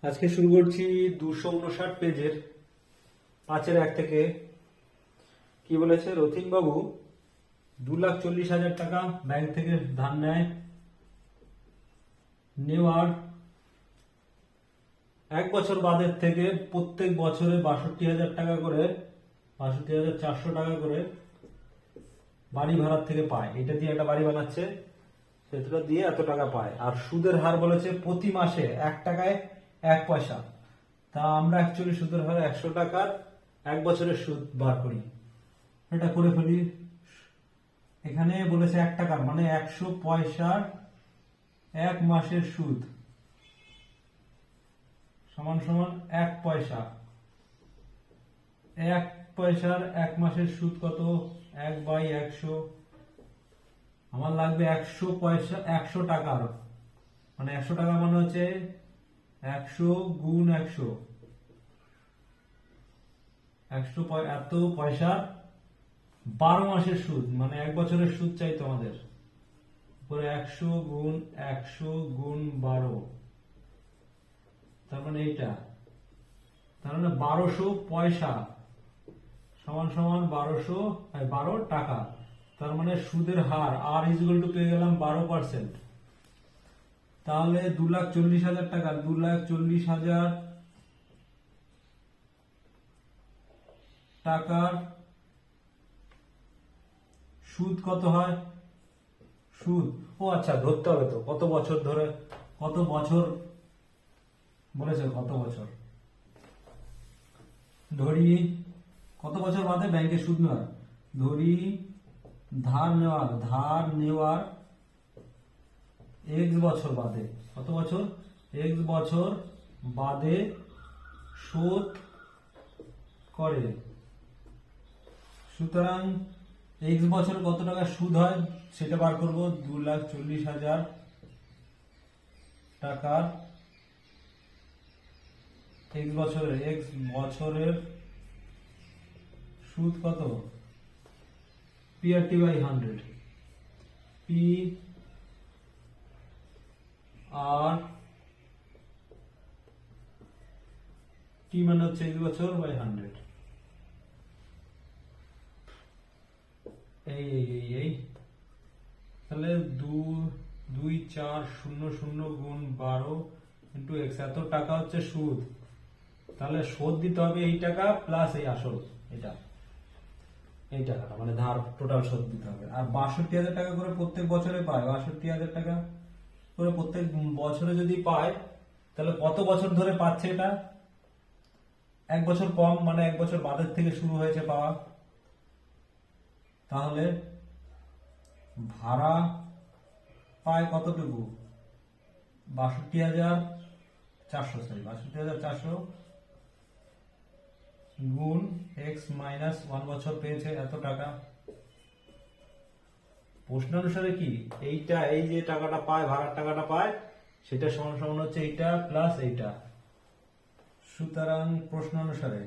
আজকে শুরু করছি 259 পেজের 5-1 থেকে। কি বলেছে? রথিন বাবু 2,40,000 টাকা ব্যাংক থেকে ধার নেয়। নেওয়ার 1 বছর বাদের থেকে প্রত্যেক বছরে 62,000 টাকা করে, 62,400 টাকা করে বাড়ি ভাড়ার থেকে পায়। এটা দিয়ে একটা বাড়ি বানাচ্ছে, সেটা দিয়ে এত টাকা পায়। আর সুদের হার বলেছে প্রতি মাসে 1 টাকায় 1 পয়সা। তা আমরা অ্যাকচুয়ালি সুদের হার 100 টাকার 1 বছরের সুদ বার করি, এটা করে ফেলি। এখানে বলেছে 1 টাকার মানে 100 পয়সার 1 মাসের সুদ সমান সমান 1 পয়সা। 1 পয়সার 1 মাসের সুদ কত? 1/100। আমার লাগবে 100 পয়সা, 100 টাকার মানে 100 টাকা মানে হচ্ছে 100 গুণ 100, 100 এত পয়সা 12 মাসের সুদ, মানে 1 বছরের সুদ চাই তোমাদের। উপরে 100 গুণ 100 গুণ 12, তার মানে এইটা, তার মানে 1200 পয়সা সমান সমান 12 টাকা। তার মানে সুদের হার আর ইকুয়াল টু পেয়ে গেলাম 12%। তাহলে 2,40,000 টাকা, 2,40,000 টাকার সুদ কত হয়? সুদ, ও আচ্ছা, ধরতে হবে তো কত বছর ধরে, কত বছর বলেছে, কত বছর ধরি, কত বছর বাদে ব্যাংকে সুদ নেওয়ার ধরি। ধার নেওয়ার x বছর বাদে, কত বছর? x বছর বাদে শোধ করে। সুতরাং x বছর কত টাকা সুদ হয় সেটা বার করব। 2,40,000 টাকার x বছরের সুদ কত? PRT/100, P আর T মানে হচ্ছে x বছর বাই 100। এই তাহলে 2,400 গুণ 12 ইন্টু x, এত টাকা হচ্ছে সুদ। তাহলে শোধ দিতে হবে এই টাকা প্লাস এই আসল, এই টাকাটা মানে ধার টোটাল শোধ দিতে হবে। আর 62,000 টাকা করে প্রত্যেক বছরে পায়, 62,000 টাকা করে প্রত্যেক বছরে যদি পায়, তাহলে কত বছর ধরে পাচ্ছে এটা? 1 বছর কম, মানে 1 বছর বাদের থেকে শুরু হয়েছে পাওয়া। তাহলে ভাড়া পায় কতটুকু? 62,400 গুণ x মাইনাস 1 বছর পেয়েছে এত টাকা। প্রশ্ন অনুসারে কি এইটা, এই যে টাকাটা পায়, ভাড়ার টাকাটা পায়, সেটা সমান সমান হচ্ছে এইটা প্লাস এইটা। সুতরাং প্রশ্ন অনুসারে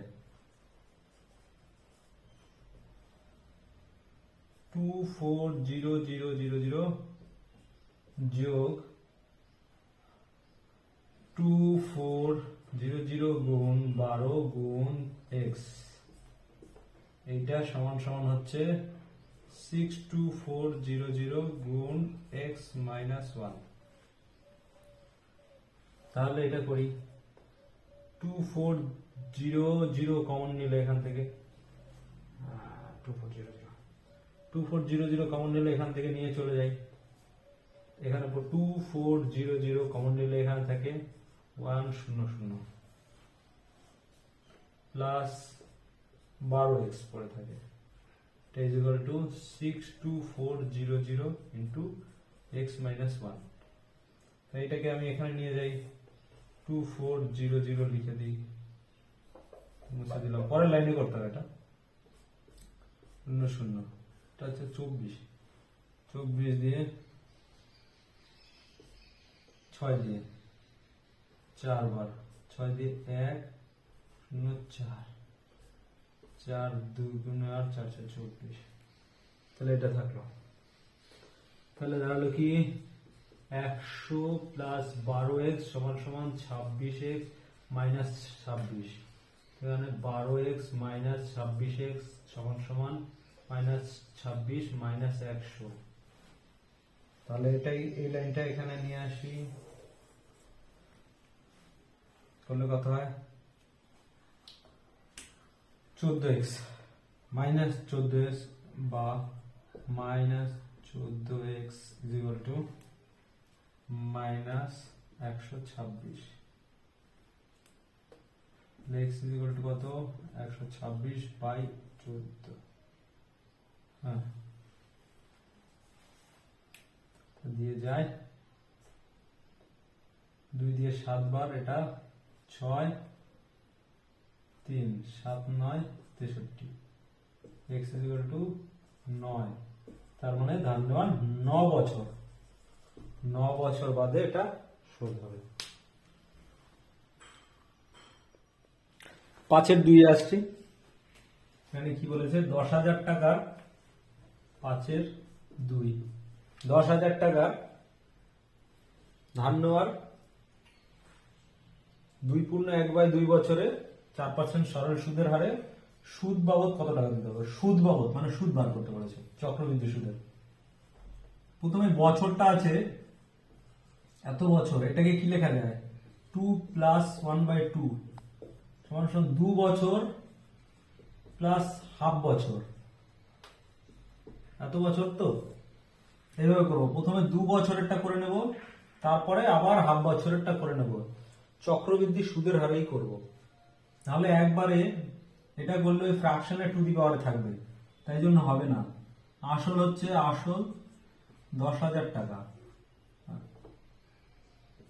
24,000 যোগ 24,000 গুণ 12 গুণ x, এইটা সমান সমান হচ্ছে 624,000 গুণ x মাইনাস 1। তাহলে এটা করি। 2400 কমন নিলে এখান থেকে, 2400 কমন নিলে এখান থেকে নিয়ে চলে যাই। এখানে 2400 কমন নিলে এখানে থাকে 100 প্লাস 12x পরে থাকে, এটা is equal two 62400 into x minus 1। তাই এটাকে আমি এখানে নিয়ে যাই, 2400 লিখে দিই, মুছে দিলাম। পরের লাইনে করতে হবে এটা, 0 এটা হচ্ছে 24 দিয়ে 6 দিয়ে 4 বার, 6 দিয়ে 1 0 4, 4 2 গুণ 8 4 4 24। তাহলে এটা থাকলো। তাহলে দাঁড়ালো কি 100 প্লাস 12x সমান সমান 26x মাইনাস 26, এখানে 12x মাইনাস 26x সমান সমান মাইনাস 26 মাইনাস 100। তাহলে এটাই, এই লাইনটা এখানে নিয়ে আসি, করলে কত হয় 14x মাইনাস 14x বা minus 14x equal to minus 126। x equal to কত 126 বাই 14। হ্যাঁ, দিয়ে যায় 2 দিয়ে 7 বার, এটা 6 3 7 9 63, x ইকুয়াল টু 9। তার মানে ধার নেওয়া 9 বছর, 9 বছর বাদে এটা শোধ হবে। 5-এর 2 আসছি, এখানে কি বলেছে 10,000 টাকার 5-এর 2, 10,000 টাকা ধার নেওয়ার 2.1/2 বছরে 4% সরল সুদের হারে সুদ বাবদ কত টাকা দিতে হবে। সুদ বাবদ মানে সুদ বার করতে বলেছে, চক্রবৃদ্ধি সুদের। প্রথমে বছরটা আছে এত বছর, এটাকে কি লেখা যায় 2 + 1/2 সমান সমান 2 বছর প্লাস হাফ বছর, এত বছর তো এইভাবে করবো। প্রথমে 2 বছরেরটা করে নেব, তারপরে আবার হাফ বছরেরটা করে নেব, চক্রবৃদ্ধি সুদের হারেই করব। তাহলে একবারে এটা করলে ওই ফ্র্যাকশনে টু দি পাওয়ারে থাকবে, তাই জন্য হবে না। আসল হচ্ছে আসল 10,000 টাকা,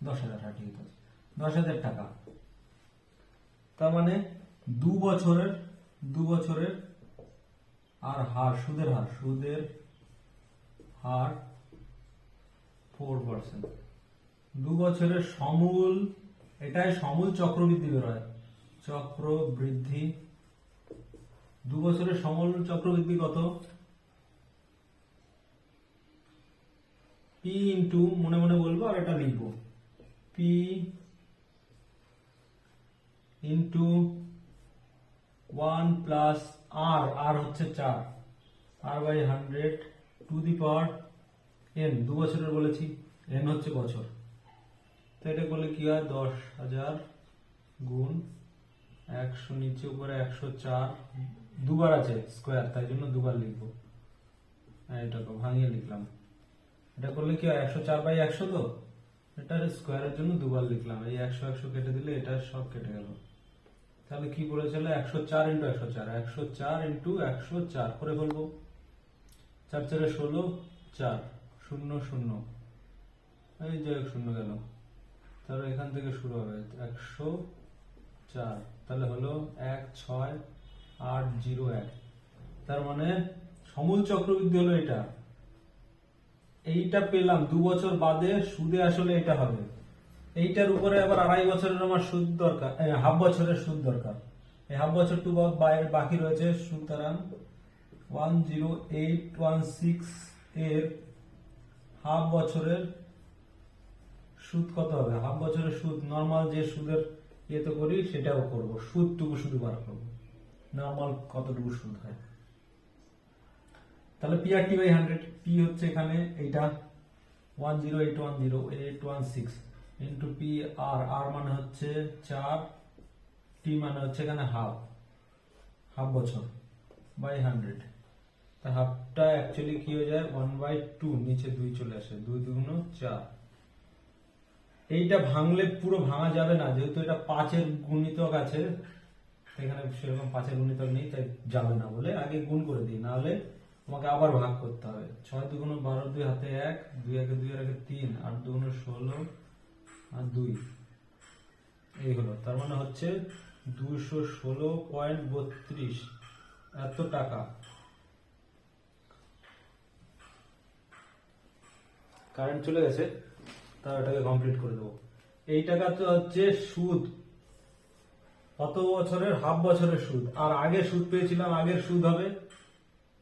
10,000 টাকা, ঠিক আছে 10,000 টাকা। তার মানে 2 বছরের আর হার, সুদের হার 4%। 2 বছরের সমূল, এটাই সমূল চক্রবৃদ্ধি বের হয়, চক্রবৃদ্ধি 2 বছরের সমূল চক্রবৃদ্ধি কত P ইন্টু, মনে মনে বলবো আর এটা লিখবো, P ইন্টু 1 প্লাস R, আর হচ্ছে 4, R/100 to the power n। 2 বছরের বলেছি, n হচ্ছে বছর, তো এটা করলে কি হয় 10,000 গুণ 100, নিচে উপরে 104, দুবার আছে স্কোয়ার, তাই জন্য দুবার লিখবো, এটাকে ভাঙিয়ে লিখলাম। এটা করলে কি হয় 104/100, তো এটা স্কোয়ারের জন্য দুবার লিখলাম, এই 100 কেটে দিলে এটা সব কেটে গেল। তাহলে কি বলেছিল 104 × 104, 104 × 104 করে ফেলবো, 4 4 16, 4 0 0, এই যে 0 গেল, তাহলে এখান থেকে শুরু হবে 104, তাহলে হলো 16801। তার মানে সমূল চক্রবৃদ্ধি হলো এটা, এইটা পেলাম 2 বছর বাদে, সুদে আসলে এটা হবে। এইটার উপরে আবার 2.5 বছরের আমার সুদ দরকার, হাফ বছরের সুদ দরকার, এই হাফ বছর টু বাইরে বাকি রয়েছে, সুতরাং 10816 এর হাফ বছরের সুদ কত হবে। হাফ বছরের সুদ নরমাল যে সুদের ইয়েতে করি সেটাও করব, সুদটুকু শুধু বার করব, নরমাল কতটুকু সুদ হয়। তাহলে PRT/100, P হচ্ছে এখানে এইটা 10816 ইন্টু PR, R মানে হচ্ছে 4, T মানে হচ্ছে এখানে হাফ বছর বাই 100। তা হাফটা অ্যাকচুয়ালি কি হয়ে যায় 1/2, নিচে 2 চলে আসে, 2 2 4। এইটা ভাঙলে পুরো ভাঙা যাবে না, যেহেতু এটা 5-এর গুণিতক আছে, এখানে সেরকম 5-এর গুণিতক নেই, তাই যাবে না বলে আগে গুণ করে দিই, না হলে আমাকে আবার ভাগ করতে হবে। 6 2 12, 2 হাতে 1, 2 1 2 এর আগে 3, 8 2 16 আর 2, এই হলো। তার মানে হচ্ছে 216.32 এত টাকা। কারেন্ট চলে গেছে, তা এটাকে কমপ্লিট করে দেবো। এই টাকা তো হচ্ছে সুদ, কত বছরের, হাফ বছরের সুদ। আর আগে সুদ পেয়েছিলাম, আগের সুদ হবে,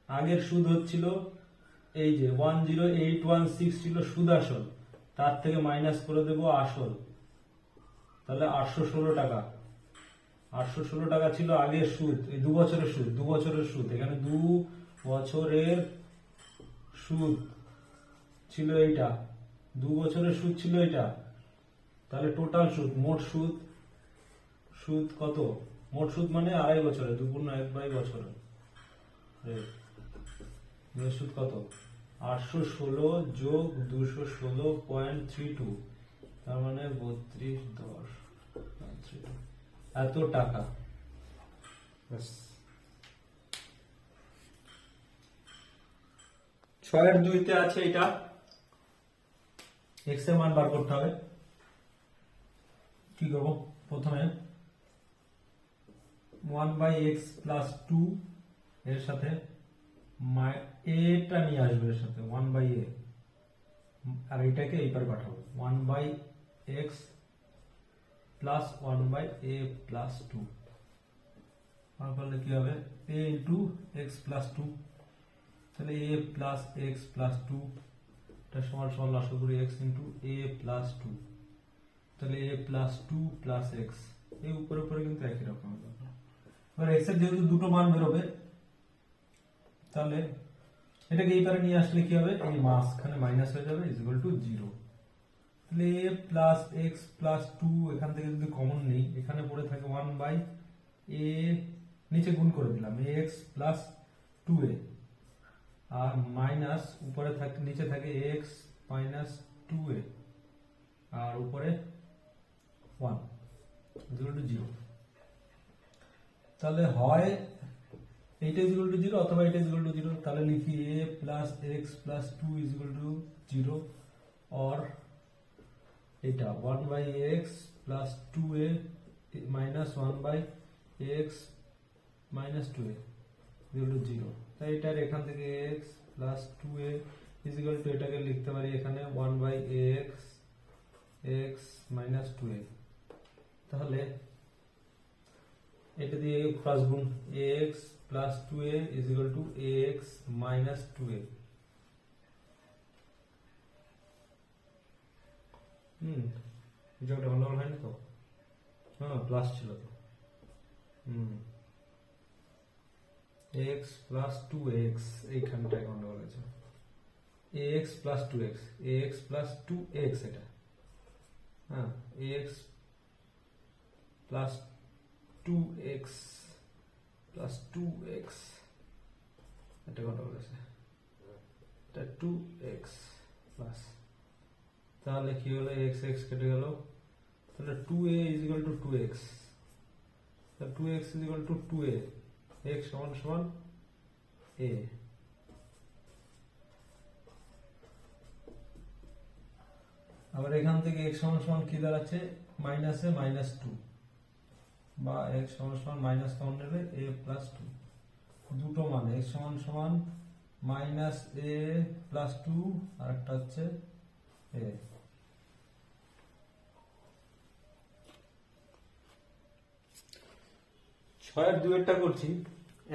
আগের সুদ হচ্ছিল এই যে 10816 ছিল সুদ আসল, তার থেকে মাইনাস করে দেব আসল, তাহলে 816 টাকা। 816 টাকা ছিল আগের সুদ, এই 2 বছরের সুদ, 2 বছরের সুদ, এখানে 2 বছরের সুদ ছিল এইটা, 2 বছরের সুদ ছিল এটা। তাহলে টোটাল সুদ, মোট সুদ, সুদ কত? মোট সুদ মানে 2.5 বছরে, 2.1 বছরে সুদ কত? 816 যোগ 216.32, তার মানে 32.10 এত টাকা। ছয়ের 2-তে আছে এটা, x এর মান বার করতে হবে। কি করবো? প্রথমে 1/x + 2 এর সাথে a টা নিয়ে আসবে, এর সাথে 1/a, আর এটাকে এই পারে পাঠাবো। 1/x + 1/a + 2 আর করলে কি হবে? a × x + 2, তাহলে a + x + 2 এটা সমান সমান লসাগু করি x × a + 2, তাহলে a + 2 + x, এই উপরে উপরে কিন্তু একই রকম হবে। এবার x এর যেহেতু দুটো মান বেরোবে, তাহলে এটাকে এই পারে নিয়ে আসলে কি হবে? এই মাঝখানে মাইনাস হয়ে যাবে, = 0। তাহলে a + x + 2 এখান থেকে যদি কমন নেই, এখানে পড়ে থাকে 1/a, নিচে গুণ করে দিলাম ax + 2a, আর মাইনাস উপরে থাকে, নিচে থাকে x - 2a, আর উপরে 1 = 0। তাহলে হয় এইটা = 0 অথবা এটা = 0। তাহলে লিখি a + x + 2 = 0, or এটা 1/x + 2a - 1/x - 2a = 0। তাই এটার এখান থেকে x + 2a = এটাকে লিখতে পারি এখানে 1/x x - 2a। তাহলে এটা দিয়ে প্লাস গুণ, ax + 2a = ax - 2a। এটা গন্ডগোল হয়নি তো? হ্যাঁ, প্লাস ছিল তো। x + 2x, এইখানটায় গন্ডগোল আছে। ax + 2x, ax + 2x, এটা হ্যাঁ, ax + 2x + 2x, এটা গন্ডগোল আছে, এটা 2x প্লাস, তাহলে কি হলো? x x কেটে গেল, তাহলে 2a = 2x, তাহলে 2x = 2a, x = a। আবার এখান থেকে x কি দাঁড়াচ্ছে? মাইনাসে -2, বা x মাইনাস কমন নেবে a + 2, দুটো মান x -a + 2, আর একটা হচ্ছে a। ছয়ের 2-এরটা করছি।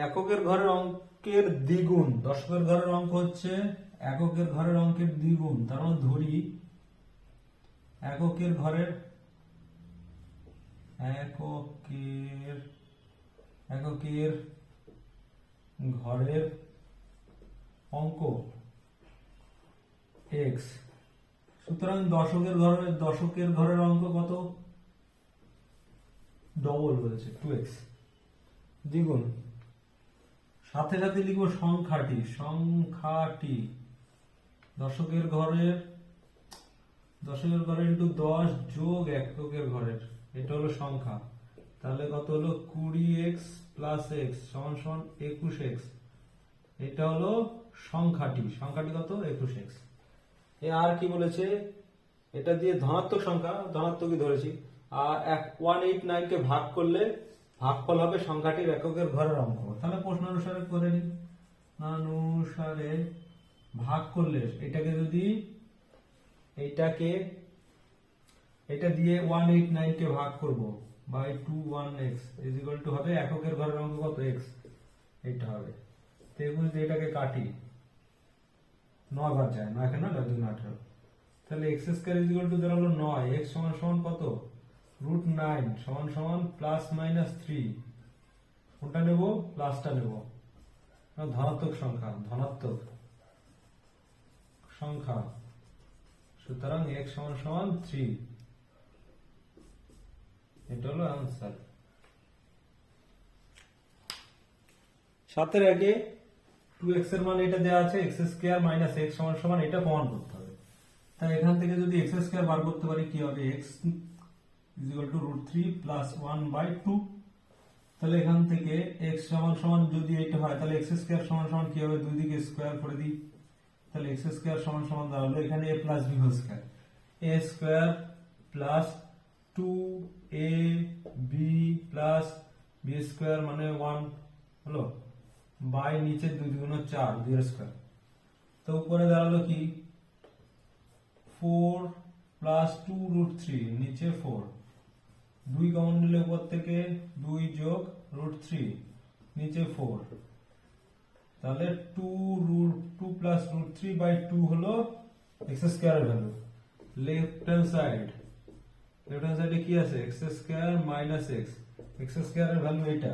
এককের ঘরের অঙ্কের দ্বিগুণ, দশকের ঘরের অঙ্ক হচ্ছে এককের ঘরের অঙ্কের দ্বিগুণ। তার মানে ধরি এককের ঘরের ঘরের অঙ্ক x, সুতরাং দশকের ঘরের অঙ্ক কত? ডবল বলেছে, 2x, দ্বিগুণ। সাথে সাথে লিখবো সংখ্যাটি, দশকের ঘরের ইন্টু 10 যোগ এককের ঘরের, এটা হলো সংখ্যা। তাহলে কত হলো? 20x + x = 21x, এটা হলো সংখ্যাটি কত? 21x। আর কি বলেছে? এটা দিয়ে ধনাত্মক সংখ্যা, ধনাত্মকই ধরেছি, আর 189 কে ভাগ করলে ভাগফল হবে সংখ্যাটির এককের ঘরের অঙ্ক। তাহলে প্রশ্ন অনুসারে করে নিই, ভাগ করলে এটাকে যদি এটা দিয়ে 189 কে ভাগ করব বাই 21x = হবে এককের ঘরের অঙ্ক কত? x, এটা হবে। তো এটাকে কাটি, 9 বার যায়, 9 × 9 = 18, তাহলে x² = দাঁড়ালো 9, x = কত? √9 সমান সমান প্লাস মাইনাস 3, কোনটা নেব? প্লাসটা নেব, ধনাত্মক সংখ্যা, সুতরাং x সমান সমান 3, এটা হলো आंसर। 7 এর আগে 2x এর মান এটা দেওয়া আছে, x স্কয়ার মাইনাস x সমান সমান এটা প্রমাণ করতে হবে। তাই এখান থেকে যদি x স্কয়ার বার করতে পারি কি হবে? x √3 plus 1/2। তাহলে এখান থেকে x সমান সমান যদি এটা হয় তাহলে x স্কয়ার সমান সমান কি হবে? দুই দিকে স্কয়ার করে দিই, তাহলে x স্কয়ার সমান সমান দাঁড়ালো এখানে a plus b whole square, a square plus 2ab plus b square মানে 1 হলো, বাই নিচে 2 দুগুণ 4, 2 এর স্কয়ার। তো উপরে দাঁড়ালো কি? 4 প্লাস 2√3, নিচে 4, 2 কমন নিলে উপর থেকে 2 যোগ √3, নিচে 4, তাহলে 2 প্লাস √3/2 হলো x স্কয়ারের ভ্যালু। লেফট হ্যান্ড সাইডে কি আছে? x স্কয়ার মাইনাস x স্কয়ারের ভ্যালু এটা,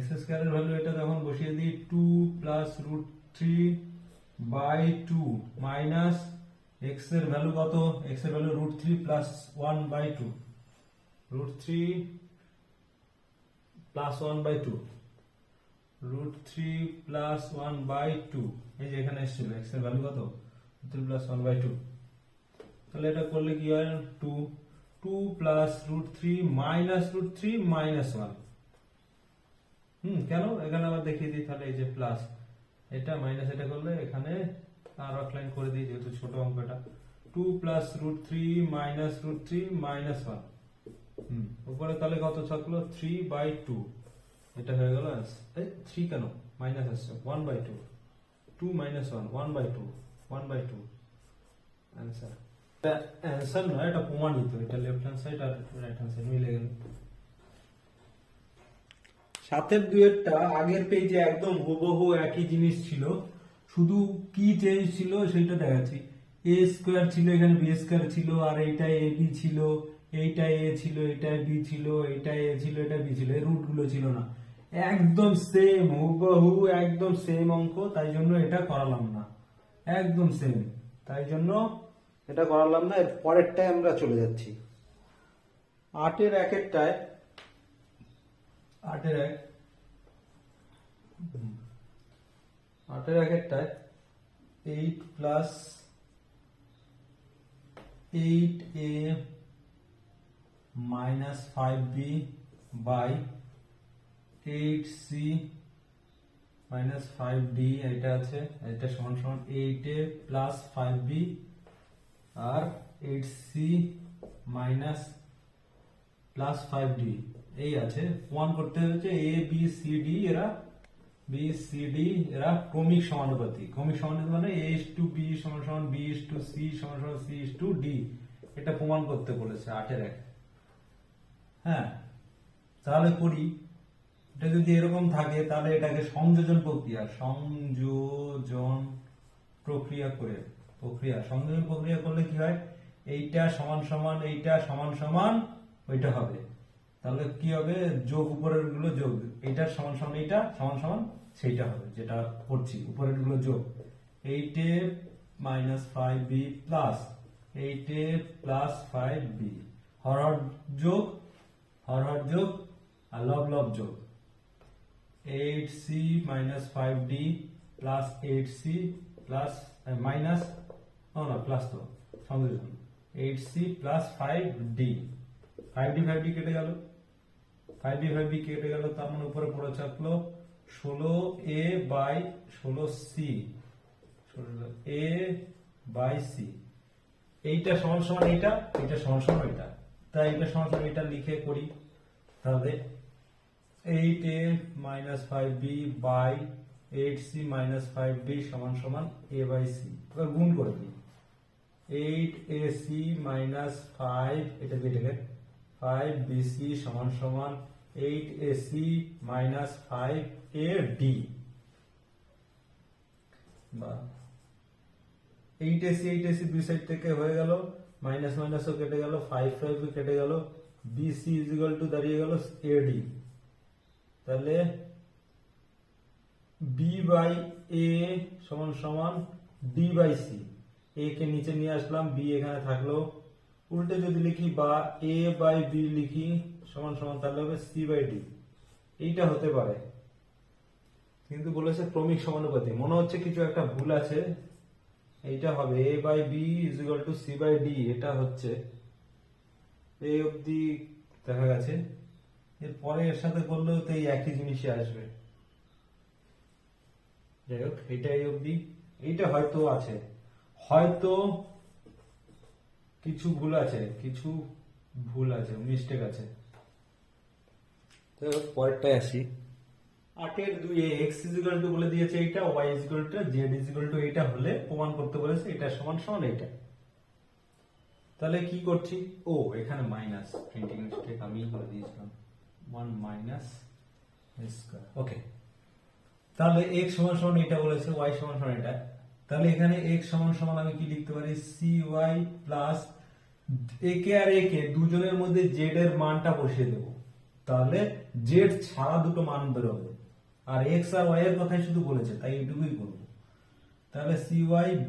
x স্কয়ারের ভ্যালু এটা যখন বসিয়ে দিই 2 প্লাস √3/2 মাইনাস x এর ভ্যালু কত? x এর ভ্যালু √3 প্লাস 1/2, √3 প্লাস 1/2, √3 প্লাস 1/2, এই যে এখানে এসেছিল x এর ভ্যালু কত? √3 প্লাস 1/2। তাহলে এটা করলে কি হয়? 2 প্লাস √3 মাইনাস √3 মাইনাস 1। কেন? এখানে আবার দেখিয়ে দিই, তাহলে এই যে প্লাস এটা মাইনাস এটা করলে এখানে আর এক লাইন করে দিই, যেহেতু ছোট অঙ্কটা। 2 প্লাস √3 মাইনাস √3 মাইনাস 1, উপরে তাহলে কত থাকলো? 3/2, এটা হয়ে গেল आंसर। এই 3 কেন মাইনাস আসছে? 1/2, 2 মাইনাস 1, 1/2, 1/2 आंसर। आंसर নয়, এটা প্রমাণিত, এটা লেফট হ্যান্ড সাইড আর রাইট হ্যান্ড সাইড মিলে গেল। 7 এর 2 এরটা আগের পেজে একদম হুবহু একই জিনিস ছিল, শুধু কি চেঞ্জ ছিল সেটা দেখাচ্ছি। a স্কয়ার ছিল, এখানে b স্কয়ার ছিল, আর এইটা ab ছিল, এইটা a ছিল, এটা b ছিল, এইটা a ছিল, এটা b ছিল, এই রুট গুলো ছিল না। একদম সেম হুবহু, একদম সেম অঙ্ক, তাই জন্য এটা করালাম না, একদম সেম, তাই জন্য এটা করালাম না। এর পরেরটায় আমরা চলে যাচ্ছি। 8 এর 1 এরটায় 8 এর 1 এরটায় 8 plus 8a minus 5b by 8c minus 5d এটা আছে, এটা সমান সমান 8a প্লাস 5b আর 8c মাইনাস প্লাস 5d এই আছে। প্রমাণ করতে হচ্ছে a b c d এরা ক্রমিক সমানুপাতিক। ক্রমিক সমানুপাতিক মানে a:b সমান সমান b:c সমান সমান c:d, এটা প্রমাণ করতে বলেছে 8 এর 1। হ্যাঁ, তাহলে করি। এটা যদি এরকম থাকে তাহলে এটাকে সংযোজন প্রক্রিয়া করলে কি হয়? এইটা সমান সমান এইটা সমান সমান ওইটা হবে, তাহলে কি হবে? যোগ, উপরের গুলো যোগ, এইটার সমান সমান এইটা সমান সমান সেইটা হবে, যেটা করছি উপরের গুলো যোগ। 8a minus 5b plus 8a plus 5b, হর যোগ আর লব যোগ। 8c minus 5d plus 8c plus minus plus তো সংযোজন 8c প্লাস 5d, 5d কেটে গেল, 5d কেটে গেল, তার মানে উপরে পড়ে থাকলো 16a by 16c, a by c। এইটা সমান সমান এইটা, এইটা সমান সমান এইটা, তাই এটা সমান সমান এটা লিখে করি। তাহলে 8a minus 5b by 8c minus 5b সমান সমান a বাই c। এবার গুণ করে দিই, 8ac মাইনাস 5 এটা কেটে গেল, 5bc সমান সমান 8ac মাইনাস 5ad, বা 8ac দুই সাইড থেকে হয়ে গেল মাইনাস মাইনাসও কেটে গেল, 5 5 কেটে গেল, বিসি ইজ ইকুয়াল টু দাঁড়িয়ে গেল এডি। তাহলে বি বাই এ সমান সমান ডি বাই সি। এ কে নিচে নিয়ে আসলাম, বি এখানে থাকলো, উল্টে যদি লিখি বা এ বাই বি লিখি সমান সমান, তাহলে হবে সি বাই ডি। এইটা হতে পারে, কিন্তু বলেছে ক্রমিক সমানুপাতি, মনে হচ্ছে কিছু একটা ভুল আছে। এইটা হবে A by B is equal to C by D, এটা হচ্ছে এই অবধি দেখা গেছে। এরপরে এর সাথে করলেও তো এই একই জিনিসই আসবে। যাই হোক, এটা এই অবধি। এইটা হয়তো আছে, হয়তো কিছু ভুল আছে, কিছু ভুল আছে, মিস্টেক আছে। তো পরেরটায় আসি। 8/2 এক্স ইজ ইকুয়াল টু বলে দিয়েছে এইটা, y is equal to z is equal to এইটা হলে প্রমাণ করতে বলেছে এটা সমান সমান এইটা। তাহলে কি করছি, ও এখানে মাইনাস, প্রিন্টিং মিস্টেক আমি করে দিয়েছিলাম, 1 মাইনাস স্কয়ার। ওকে, তাহলে x সমান সমান এটা বলেছে, y সমান সমান এটা। তাহলে এখানে x সমান সমান আমি কি লিখতে পারি, cy প্লাস একে আর একে দুজনের মধ্যে z এর মানটা বসিয়ে দেব, তাহলে z ছাড়া দুটো মান বেরোবে, আর x আর y এর কথাই শুধু বলেছে তাই এইটুকুই করব। তাহলে cy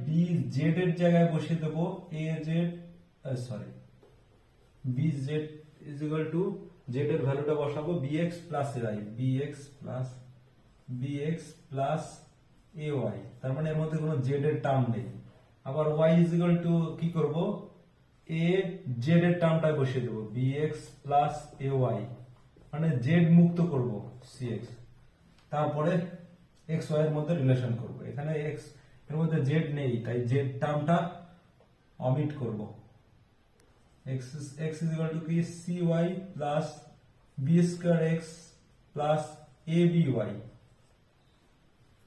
b z এর জায়গায় বসিয়ে দেব az, sorry bz is equal two z এর ভ্যালুটা বসাবো bx plus ay, bx plus bx plus ay, তার মানে এর মধ্যে কোনো z এর টার্ম নেই। আবার y ইজ ইকুয়াল টু কি করব, a z এর টার্মটা বসিয়ে দেব bx প্লাস ay, মানে z মুক্ত করব cx। তারপরে x y এর মধ্যে রিলেশন করব, এখানে x এর মধ্যে z নেই তাই z টার্মটা অমিট করব। x ইজ ইকুয়াল টু কি, cy plus b square x plus aby।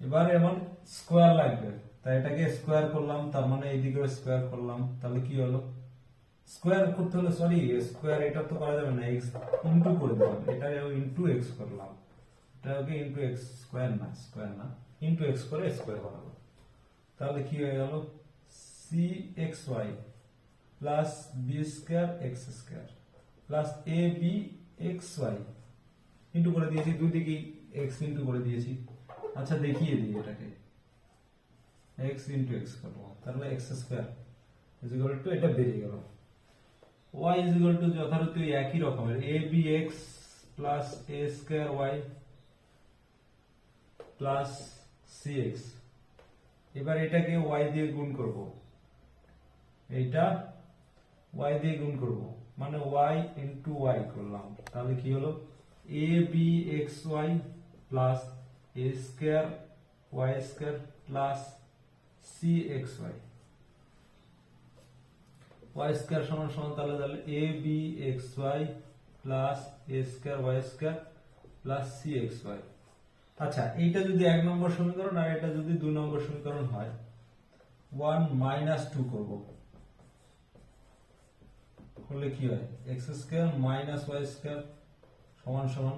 এবারে এমন স্কোয়ার লাগবে, তাই এটাকে স্কোয়ার করলাম, তার মানে এইদিকে স্কোয়ার করলাম, তাহলে কি হলো, স্কোয়ার করতে হলে, সরি স্কোয়ার এটা তো করা যাবে না, x ইনটু করে দিলাম, এটা ইনটু x করলাম, এটাকে ইনটু x, স্কোয়ার না ইনটু x করে স্কোয়ার করাবো। তাহলে কি হয়ে গেল, cxy plus b square x square plus abxy into করে দিয়েছি, দুই দিকে x ইনটু করে দিয়েছি। আচ্ছা দেখিয়ে দিই এটাকে, x ইনটু x করব, তাহলে x square is equal to, এটা বেরিয়ে গেল, y ইজ ইকুয়াল টু যথারীতি একই রকমের abx plus a square y plus cx। এবার এটাকে y দিয়ে গুণ করব, এইটা y দিয়ে গুণ করব, মানে y ইনটু y করলাম, তাহলে কি হলো abxy plus a square y square plus cxy, y square সমান সমান তাহলে abxy plus a square y square plus cxy। আচ্ছা, এইটা যদি 1 নম্বর সমীকরণ আর এটা যদি 2 নম্বর সমীকরণ হয়, 1 মাইনাস 2 করব, করলে কি হয়, x square minus y square সমান সমান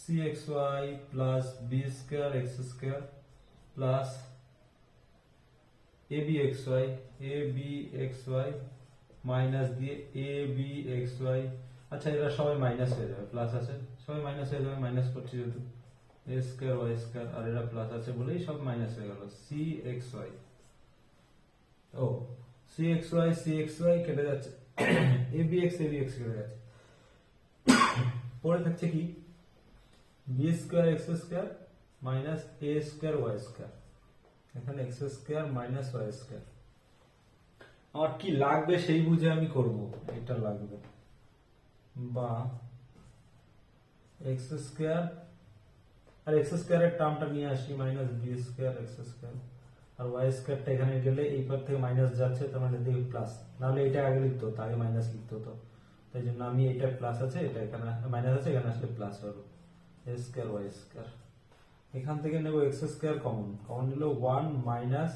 cxy plus b square x square plus abxy minus দিয়ে abxy। আচ্ছা, এরা সবাই মাইনাস হয়ে যাবে, প্লাস আছে সবাই মাইনাস হয়ে যাবে, মাইনাস করছি যেহেতু, a স্কয়ার y স্কয়ার, আর এরা প্লাস আছে বলেই সব মাইনাস হয়ে গেল, cxy, ও cxy কেটে যাচ্ছে, abx কেটে যাচ্ছে, পরে থাকছে কি b square x square minus a square y square, এখানে x square minus y square. আমার কি লাগবে সেই বুঝে আমি করব, এটা লাগবে, বা x স্কয়ার আর x স্কয়ারের টার্মটা নিয়ে আসি, minus b square x square, আর y স্কয়ারটা এখানে গেলে এই পার থেকে মাইনাস যাচ্ছে, তার মানে দেখি প্লাস, নাহলে এটা আগে লিখতে হতো, আগে মাইনাস লিখতে হতো, তাই জন্য আমি এটা প্লাস আছে, এটা এখানে মাইনাস আছে, এখানে আসলে প্লাস হবে, a স্কয়ার y স্কয়ার। এখান থেকে নেব x স্কয়ার কমন, কমন নিলে 1 মাইনাস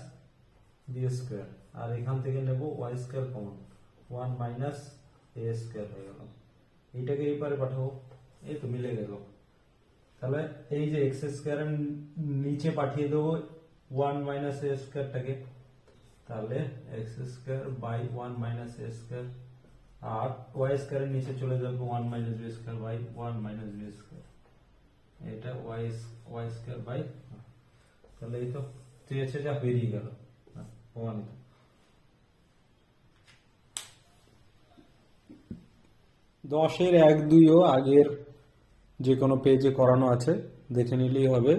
b স্কয়ার, আর এখান থেকে নেব y square common, 1 minus a square হয়ে গেল। এইটাকে এই পারে পাঠাবো, এই তো মিলে গেল। তাহলে এই যে x স্কয়ার নিচে পাঠিয়ে দেবো 1 মাইনাস a স্কয়ারটাকে, তাহলে x square by 1 minus a square, আর ওয়াই স্কোয়ারের নিচে চলে যাবে 1 minus b square by 1 minus b square, এটা ওয়াই স্কোয়ার বাই, তাহলে এই তো চেয়েছে যা বেরিয়ে গেল প্রমাণিত। দশের 1-2ও আগের যে কোনো পেজে করানো আছে, দেখে নিলেই হবে।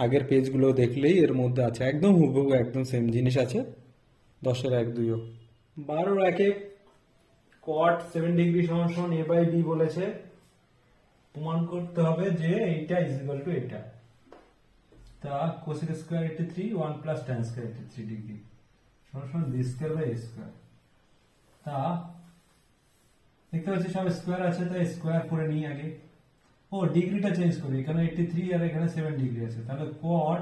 আগের পেজগুলো দেখলেই এর মধ্যে আছে, একদম হুবহু একদম সেম জিনিস আছে 10-এর 1-2ও। 12-এর 1-এ cot 7 ডিগ্রি সমান সমান a বাই b বলেছে, প্রমাণ করতে হবে যে এইটা ইজ ইকুয়াল টু এটা। তা cosec square 83 1 plus tan square 83 degree সমান সমান b square by a square. তা দেখতে পাচ্ছি সব স্কয়ার আছে, তাই স্কয়ার করে নিই আগে। ও ডিগ্রিটা চেঞ্জ করি, এখানে 83 আর এখানে 7 ডিগ্রি আছে, তাহলে cot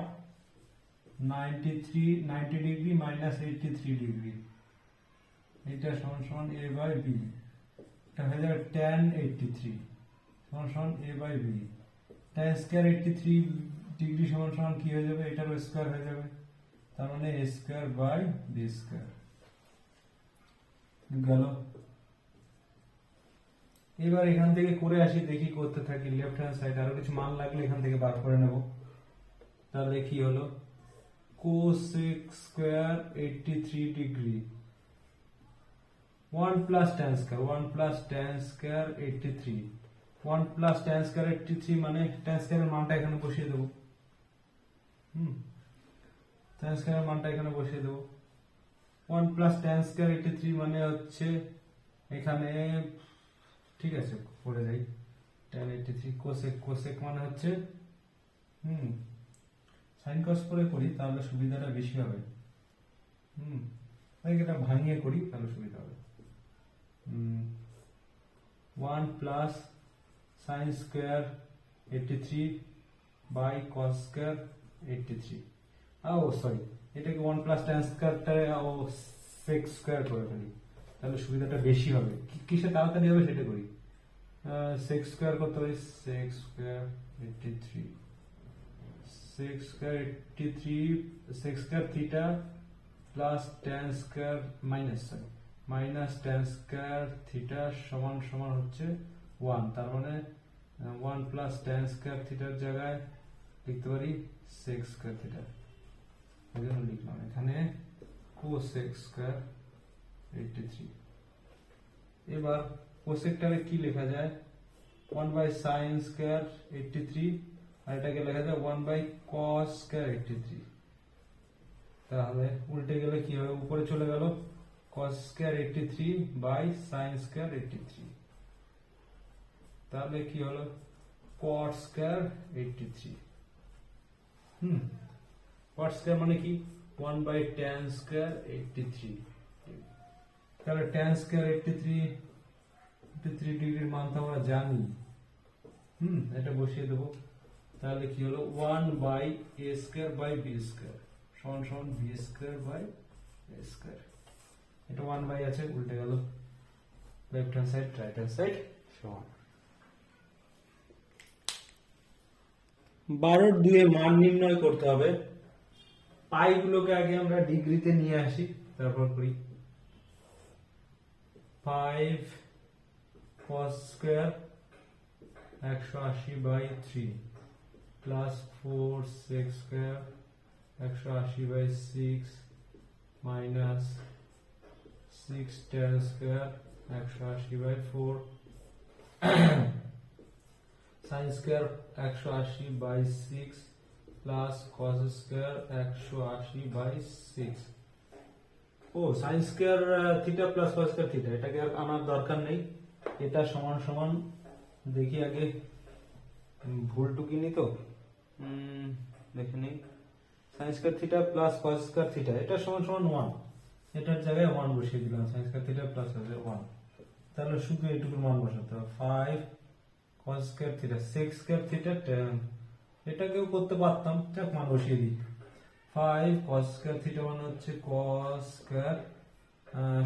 90 ডিগ্রি মাইনাস 83 ডিগ্রি, এটা সমান সমান a বাই b, এটা হয়ে যাবে tan 83 সমান সমান a by b। tan square 83 degree সমান সমান কি হয়ে যাবে, এটার স্কয়ার হয়ে যাবে, তার মানে a square by b square গেল। এবার এখান থেকে করে আসি, দেখি করতে থাকি লেফট হ্যান্ড সাইড, আরো কিছু মান লাগলে এখান থেকে বার করে নেব। তাহলে কি হলো, cosec square 83 degree 1 plus tan square 1 plus tan square 83, 1 plus tan square 83 মানে tan স্কয়ারের মানটা এখানে বসিয়ে দেব। tan স্কয়ারের মানটা এখানে বসিয়ে দেব। 1 প্লাস tan স্কয়ার 83 মানে হচ্ছে এখানে, ঠিক আছে পড়ে যাই, tan 83 কোসেক মানে হচ্ছে সাইন কস করে করি তাহলে সুবিধাটা বেশি হবে। এটা ভাঙিয়ে করি তাহলে সুবিধা হবে। 1 plus sine square 83 by cos square 83, sorry এটাকে 1 প্লাস tan স্কয়ারটা সেক স্কয়ার করে ফেলি, তাহলে সুবিধাটা বেশি হবে। কিসে তাড়াতাড়ি হবে সেটা করি, সেক স্কয়ার করতে পারি, sec square 83 sec square 83 sec square theta plus tan square minus tan square theta সমান সমান হচ্ছে 1, তার মানে 1 প্লাস tan স্কয়ার থিটার জায়গায় লিখতে পারি সেক স্কয়ার থিটা, এই জন্য লিখলাম এখানে কোসেক স্কয়ার 83। এবার কোসেকটারে কি লেখা যায়, 1 বাই সাইন স্কয়ার 83, আর এটাকে লেখা যায় 1 বাই কস স্কয়ার 83। তাহলে উল্টে গেলে কি হবে, উপরে চলে গেল cos square 83 by sin square 83, তাহলে কি হলো cot স্কয়ার 83। cot স্কয়ার মানে কি 1 বাই tan স্কয়ার 83, তাহলে tan স্কয়ার 83 ডিগ্রির মান তো আমরা জানি, এটা বসিয়ে দেব। তাহলে কি হলো 1 by a square by b square সমান সমান b square by a square, এটা 1 বাই আছে উল্টে গেল, left hand side right hand side সমান। 12-এর 2 এর মান নির্ণয় করতে হবে, পাই গুলোকে আগে আমরা ডিগ্রিতে নিয়ে আসি তারপর করি। 5 cos square 180 by 3 plus 4 sec square 180 by 6 minus 6 tan square 180 by 4 sin square 180 by 6 plus cos square 180 by 6। sin square theta plus cos square theta, এটাকে আর আনার দরকার নেই, এটা সমান সমান দেখি আগে ভুল টুকিনি তো, দেখে নিই। sin square theta plus cos square theta এটা সমান সমান 1, এটার জায়গায় 1 বসিয়ে দিলাম, sin স্কয়ার থিটা প্লাস 1, তাহলে শুধু এইটুকুর মান বসাতে হবে। 5 cos square theta sec square theta tan, এটাকেও করতে পারতাম, যাক মান বসিয়ে দিই। 5 cos স্কয়ার থিটা মানে হচ্ছে cos square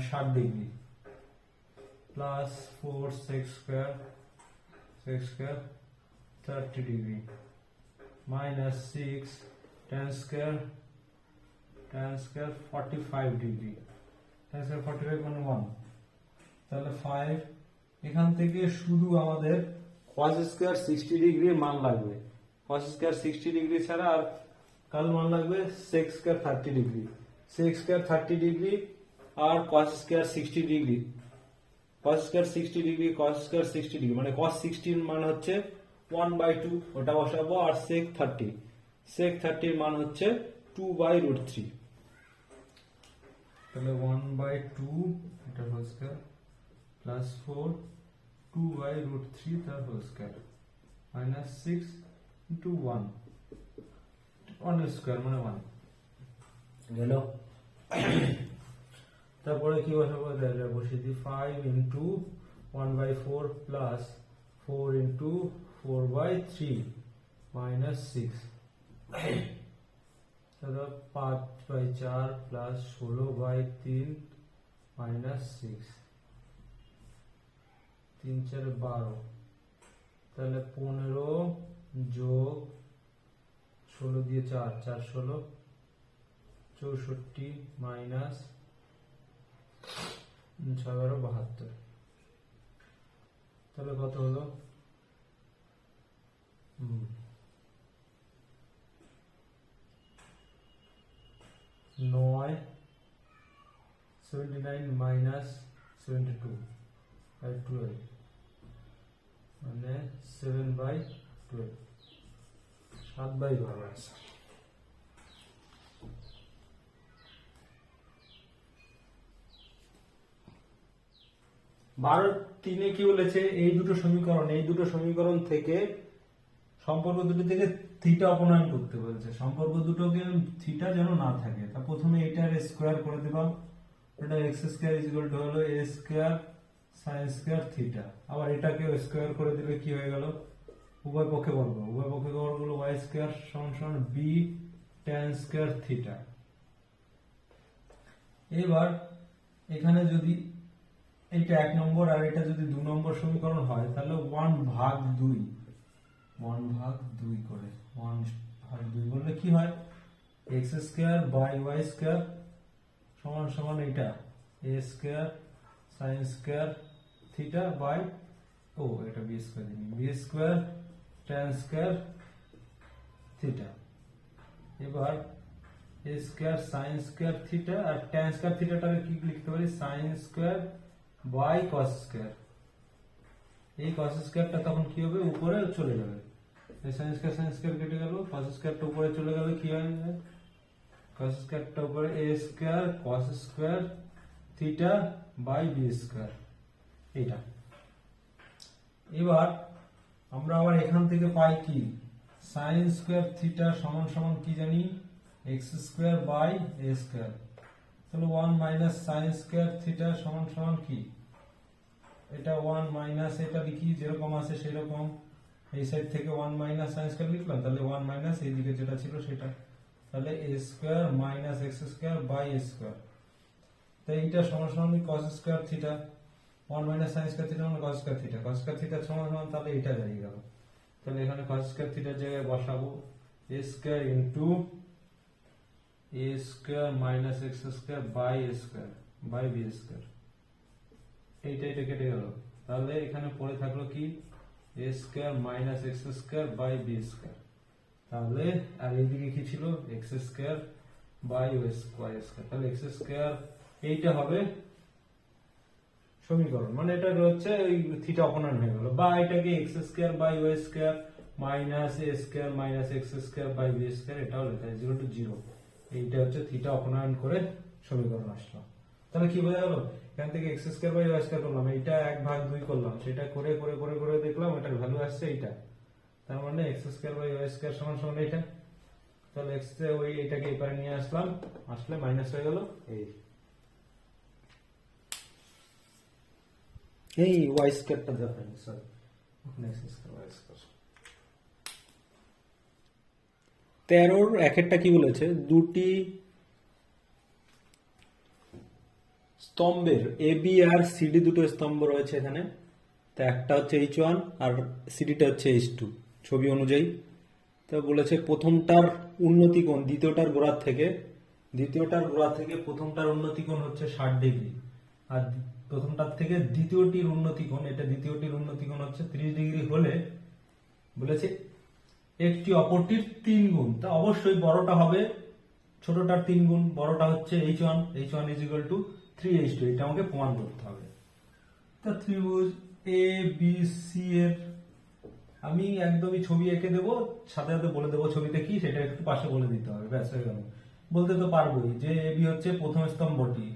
60 degree plus 4 sec square 30 degree minus 6 tan square tan square 45 degree, tan square 45 মানে 1, তাহলে 5। এখান থেকে শুধু আমাদের cos স্কয়ার 60 ডিগ্রির মান লাগবে, cos স্কয়ার 60 ডিগ্রি ছাড়া আর কার মান লাগবে sec square 30 degree, sec square 30 degree আর cos square 60 degree, cos square 60 degree, cos square 60 degree মানে cos 60 এর মান হচ্ছে 1/2, ওটা বসাবো। আর sec 30, sec 30 এর মান হচ্ছে 2/√3, তাহলে 1/2 এটা হোল স্কয়ার প্লাস 4 2/√3 তার whole square minus 6 into 1 square মানে 1 গেল। তারপরে কি বসাবো, বসিয়ে দিই 5 ইন্টু 1/4 প্লাস 4 ইন্টু 4/3 মাইনাস 6, তাহলে 5/4 প্লাস 16/3 মাইনাস 6, 3 4 12, তাহলে 15 যোগ 16 দিয়ে 4 4 16 64 মাইনাস 6 12 72, তাহলে কত হলো 9 79 মাইনাস 72 বাই 12 মানে 7/12, 7/12 আছে। বারো 3 কি বলেছে, এই দুটো সমীকরণ থেকে সম্পর্ক দুটো থেকে থিটা অপনয়ন করতে বলেছে। সম্পর্ক দুটোকে থিটা যেন না থাকে, তা প্রথমে এটার স্কয়ার করে দিলাম, এটা x square is equal two হলো a square sin square theta. আবার এটাকে স্কয়ার করে দিলে কি হয়ে গেল, উভয় পক্ষে বর্গ হলো y স্কয়ার সমান b tan স্কয়ার থিটা। এবার এখানে যদি এটা 1 নম্বর আর এটা যদি 2 নম্বর সমীকরণ হয়, তাহলে 1/2 করে 1/2 বললে কি হয়, x square by y square সমান এটা a square sin square theta by এটা b square b square tan square theta. এবার a square sin square theta আর tan স্কয়ার থিটাটাকে কি লিখতে পারি, sin square by cos square. এই cos স্কয়ারটা তখন কি হবে, উপরে চলে যাবে, এই sin স্কয়ার কেটে গেল, cos স্কয়ারটা উপরে চলে গেলে কি হয়, cos স্কয়ারটা উপরে a square cos square theta by b square এটা। এবার আমরা আবার এখান থেকে পাই কি, sin স্কয়ার থিটা সমান কি জানি, x square by a square, তাহলে 1 মাইনাস sin স্কয়ার থিটা সমান কি, এটা 1 মাইনাস এটা লিখি যেরকম আছে সেরকম, এই সাইড থেকে 1 মাইনাস sin স্কয়ার লিখলাম, তাহলে 1 মাইনাস এইদিকে যেটা ছিল সেটা, তাহলে a square minus x square by a square. তাই এটা সমান cos square theta, 1 minus sin square theta মানে cos square theta, cos square theta সমান তাহলে এটা বেরিয়ে গেল। তাহলে এখানে cos স্কয়ার থিটার জায়গায় বসাবো a square into a square minus x square by a square by b square. এটা কেটে গেল, তাহলে এখানে পড়ে থাকলো কি, a square minus x square by b square. তাহলে আর এইদিকে কি ছিল, x square by y square. তাহলে x স্কয়ার এইটা হবে সমীকরণ, মানে এটা হচ্ছে ওই থিটা অপনয়ন হয়ে গেল, বা এটাকে x square by y square minus a square minus x square by b square এটাও লেখা যায় 0 to 0। এইটা হচ্ছে থিটা অপনয়ন করে সমীকরণ আসলো। তাহলে কি বোঝা গেল, এখান থেকে x square by y square করলাম, এটা 1/2 করলাম, সেটা করে দেখলাম এটার ভ্যালু আসছে এইটা, তার মানে x square by y square সমান এইটা। তাহলে x তে এটাকে এই পারে নিয়ে আসলাম, আসলে মাইনাস হয়ে গেল এই y স্কয়ারটা দেখাই, সরি ওখানে x স্কয়ার y স্কয়ার। 13 একেরটা কি বলেছে, দুটি স্তম্ভের এ বি আর সিডি দুটো স্তম্ভ রয়েছে এখানে, তো একটা হচ্ছে H1 আর সিডিটা হচ্ছে H2 ছবি অনুযায়ী। তো বলেছে প্রথমটার উন্নতি কোণ দ্বিতীয়টার গোড়ার থেকে দ্বিতীয়টার গোড়া থেকে প্রথমটার উন্নতি কোণ হচ্ছে 60 ডিগ্রি, আর প্রথমটার থেকে দ্বিতীয়টির উন্নতি কোণ, এটা দ্বিতীয়টির উন্নতি কোণ হচ্ছে 30 ডিগ্রি হলে বলেছে একটি অপরটির 3 গুণ। তা অবশ্যই বড়টা হবে ছোটটার 3 গুণ, বড়টা হচ্ছে h1, h1 is equal to 3h2, এটা আমাকে প্রমাণ করতে হবে। তা ত্রিভুজ এ বি সি এর আমি একদমই ছবি এঁকে দেবো, সাথে সাথে বলে দেবো ছবিতে কি, সেটা একটু পাশে বলে দিতে হবে, ব্যাস হয়ে গেল। বলতে তো পারবোই যে এ বি হচ্ছে প্রথম স্তম্ভটি,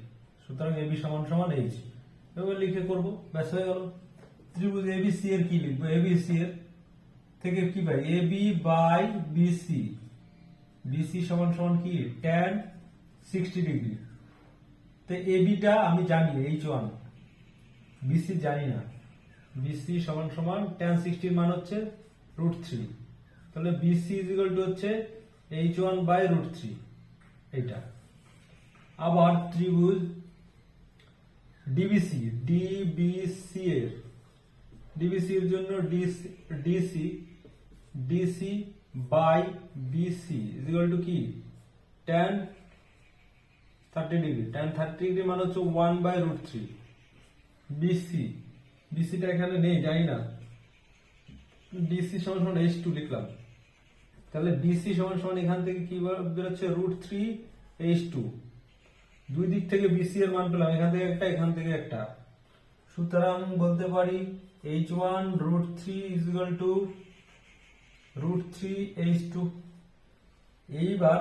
সুতরাং এ বি সমান সমান এইচ, এবার লিখে করবো, ব্যাস হয়ে গেল। ত্রিভুজ এ বি সি এর কি লিখবো, এ বি সি এর থেকে কি পাই, A B by BC, BC সমান সমান কি tan 60 ডিগ্রি। তো এ বিটা আমি জানি h1, বিসি জানি না, বিসি সমান সমান tan 60 এর মান হচ্ছে √3, তাহলে বিসি ইজ ইকুয়াল টু হচ্ছে h1 বাই √3 এইটা। আবার ত্রিভুজ ডিবিসি, ডিবিসি এর জন্য DC, DC by BC is equal to কি tan 30 ডিগ্রি, tan 30 ডিগ্রি মানে হচ্ছে 1 বাই √3। বিসি, বিসিটা এখানে নেই জানি না, ডিসি সমান সমান h2 লিখলাম, তাহলে বিসি সমান সমান এখান থেকে কি বেরোচ্ছে √3 h2, দুই দিক থেকে বিসি এর মান পেলাম, এখান থেকে একটা এখান থেকে একটা, সুতরাং বলতে পারি h1 √3 is equal to √3 h2। এইবার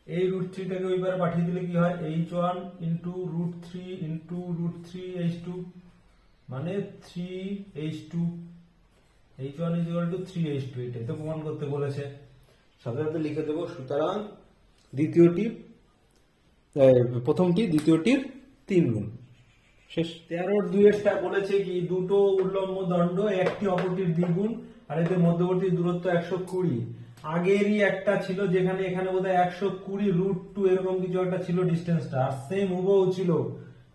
এই √3 টাকে ওইবার পাঠিয়ে দিলে কি হয়, h1 ইন্টু √3 h2 মানে 3h2, h1 is equal to 3h2, এটাই তো প্রমাণ করতে বলেছে, সাথে সাথে লিখে দেবো। সুতরাং প্রথমটি দ্বিতীয়টির 3 গুণ, শেষ। 13-2 বলেছে কি দুটো উল্লম্ব দণ্ড একটি অপরটির দ্বিগুণ, আর এদের মধ্যবর্তী দূরত্ব 120। আগেরই একটা ছিল যেখানে এখানে বোধহয় 120 √2 এরকম কিছু একটা ছিল ডিস্টেন্সটা, আর সেম হুবহু ছিল।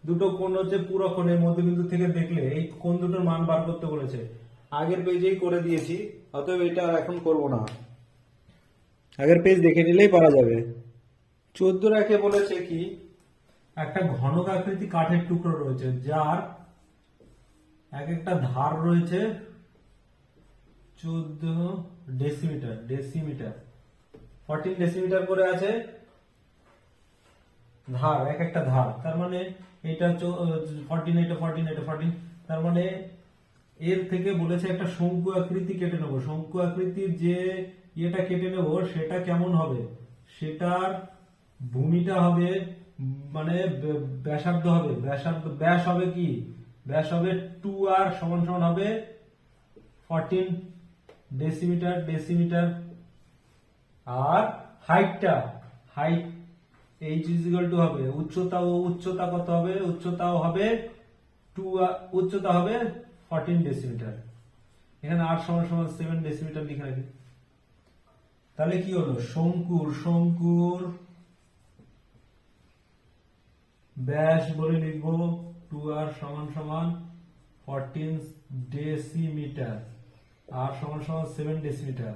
দুটো কোণ হচ্ছে পুরো কোণের মধ্যবিন্দু থেকে দেখলে এই কোণ দুটোর মান বার করতে বলেছে, আগের পেজেই করে দিয়েছি, অতএব এটা এখন করব না, আগের পেজ দেখে নিলেই পারা যাবে। 14 রাখে বলেছে কি একটা ঘনক আকৃতি কাঠের টুকরো রয়েছে যার এক একটা ধার রয়েছে 14 ডেসিমিটার 14 ডেসিমিটার করে আছে ধার, এক একটা ধার, তার মানে এটা 14, এটা 14, এটা 14, তার মানে এর থেকে বলেছে একটা শঙ্কু আকৃতি কেটে নেবো। শঙ্কু আকৃতির যে এটা কেটে নেব সেটা কেমন হবে, সেটার ভূমিটা হবে মানে ব্যাসার্ধ হবে, ব্যাস হবে কি, ব্যাস হবে 2r সমান সমান হবে 14 ডেসিমিটার, আর height h is equal to হবে উচ্চতা কত হবে, উচ্চতাও হবে 2r, উচ্চতা হবে 14 ডেসিমিটার, এখানে r সমান সমান 7 ডেসিমিটার লিখে রাখি। তাহলে কি হলো, শঙ্কুর ব্যাস বলে লিখবো 2r সমান সমান 14 ডেসিমিটার, r সমান সমান 7 ডেসিমিটার,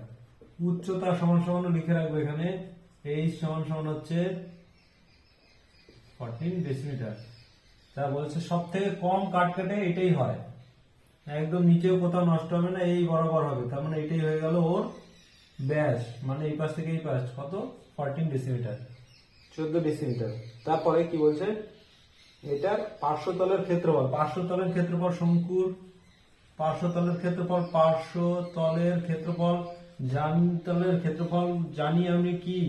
উচ্চতা সমান সমান লিখে রাখবো এখানে h সমান সমান হচ্ছে 14 ডেসিমিটার। তা বলছে সব থেকে কম কাট কেটে এটাই হয়, একদম নিচেও কোথাও নষ্ট হবে না, এই বরাবর হবে, তার মানে এটাই হয়ে গেল ওর ব্যাস, মানে এই পাশ থেকে এই পাশ কত 14 ডেসিমিটার, 14 ডেসিমিটার। তারপরে কি বলছে, এটার পার্শ্বতলের ক্ষেত্রফল, শঙ্কুর পার্শ্বতলের ক্ষেত্রফল জানি আমি কি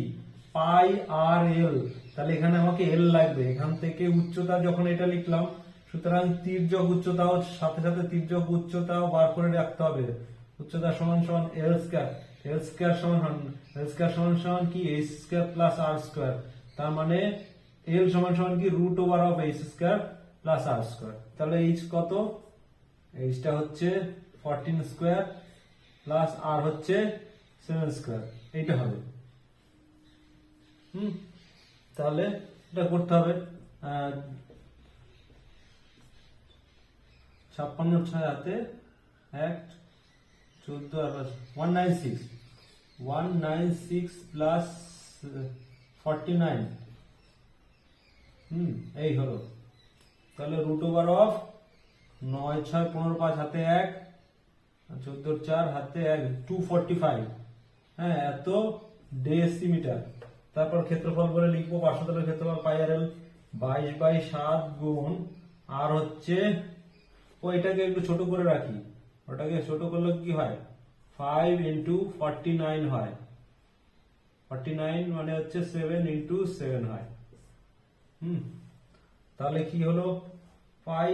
পাই আর এল, তাহলে এখানে আমাকে এল লাগবে, এখান থেকে উচ্চতা যখন এটা লিখলাম, সুতরাং তির্যক উচ্চতাও সাথে সাথে তির্যক উচ্চতাও বার করে রাখতে হবে, উচ্চতা সমান সমান এল স্কয়ার সমান কি h square plus r square, তার মানে এল সমান সমান কি √h square plus r square, তাহলে h কত, এইচটা হচ্ছে 14 স্কয়ার প্লাস আর হচ্ছে 7 স্কয়ার, এইটা হবে। তাহলে এটা করতে হবে, 56 6 হাতে 1 14 আর 196 প্লাস 49 এই হলো। তাহলে √ অফ 9 6 15 5 হাতে 1 14 4 হাতে 1 245। হ্যাঁ, এত ডেসিমিটার। তারপর ক্ষেত্রফল বলে লিখবো 500 তলের ক্ষেত্রফল পাই আর এল 22/7 গুণ আর হচ্ছে ওইটাকে একটু ছোট করে রাখি, ওটাকে ছোট করলে কি হয় 5 × 49 হয়। 49 মানে হচ্ছে 7 × 7 হয়। তাহলে কি হলো পাই